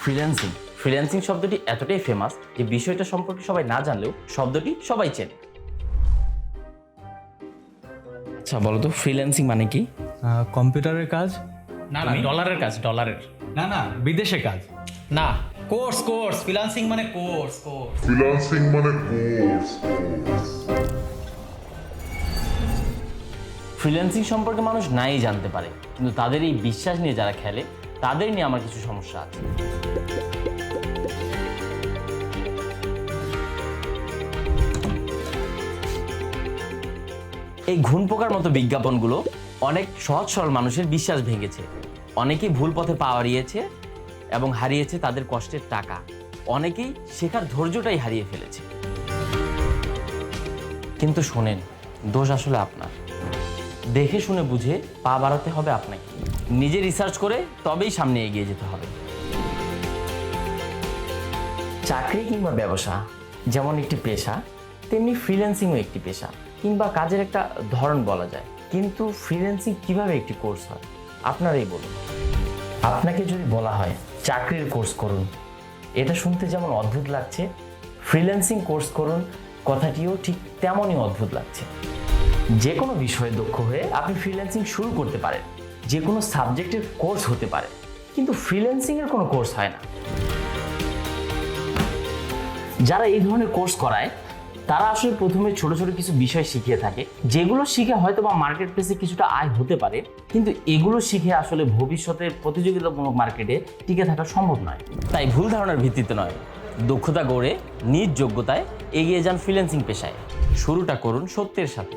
Freelancing freelancing শব্দটি এতটাই famous যে বিষয়টা সম্পর্কে সবাই না জানলেও শব্দটি সবাই চেনে। আচ্ছা বলো তো ফ্রিল্যান্সিং মানে কি? কম্পিউটারের কাজ। না না, ডলারের কাজ, ডলারের। না বিদেশে কাজ। না, কোর্স ফ্রিল্যান্সিং মানে কোর্স। Freelancing মানে course. ফ্রিল্যান্সিং সম্পর্কে মানুষ নাই জানতে পারে, কিন্তু তাদের এই বিশ্বাস নিয়ে যারা খেলে তাদের নিয়ে আমার কিছু সমস্যা আছে। এই ঘুণ পোকার মতো বিজ্ঞাপনগুলো অনেক সহজ সরল মানুষের বিশ্বাস ভেঙেছে। অনেকেই ভুল পথে পা হারিয়েছে এবং হারিয়েছে তাদের কষ্টের টাকা। অনেকেই শেখার ধৈর্যটাই হারিয়ে ফেলেছে। কিন্তু শোনেন, দোষ আসলে আপনার। দেখে শুনে বুঝে পা বাড়াতে হবে আপনাকে, নিজে রিসার্চ করে তবেই সামনে এগিয়ে যেতে হবে। চাকরি কিংবা ব্যবসা যেমন একটি পেশা, তেমনি ফ্রিল্যান্সিংও একটি পেশা কিংবা কাজের একটা ধরন বলা যায়। কিন্তু ফ্রিল্যান্সিং কিভাবে একটি কোর্স হয় আপনারাই বলুন। আপনাকে যদি বলা হয় চাকরির কোর্স করুন, এটা শুনতে যেমন অদ্ভুত লাগছে, ফ্রিল্যান্সিং কোর্স করুন কথাটিও ঠিক তেমনই অদ্ভুত লাগছে। যে কোনো বিষয়ে দক্ষ হয়ে আপনি ফ্রিল্যান্সিং শুরু করতে পারেন, যে কোনো সাবজেক্টের কোর্স হতে পারে, কিন্তু ফ্রিল্যান্সিংয়ের কোনো কোর্স হয় না। যারা এই ধরনের কোর্স করায় তারা আসলে প্রথমে ছোট ছোট কিছু বিষয় শিখিয়ে থাকে, যেগুলো শিখে হয়তো বা মার্কেট প্লেসে কিছুটা আয় হতে পারে, কিন্তু এগুলো শিখে আসলে ভবিষ্যতের প্রতিযোগিতামূলক মার্কেটে টিকে থাকা সম্ভব নয়। তাই ভুল ধারণার ভিত্তিতে নয়, দক্ষতা গড়ে নিজ যোগ্যতায় এগিয়ে যান ফ্রিল্যান্সিং পেশায়। শুরুটা করুন সত্যের সাথে।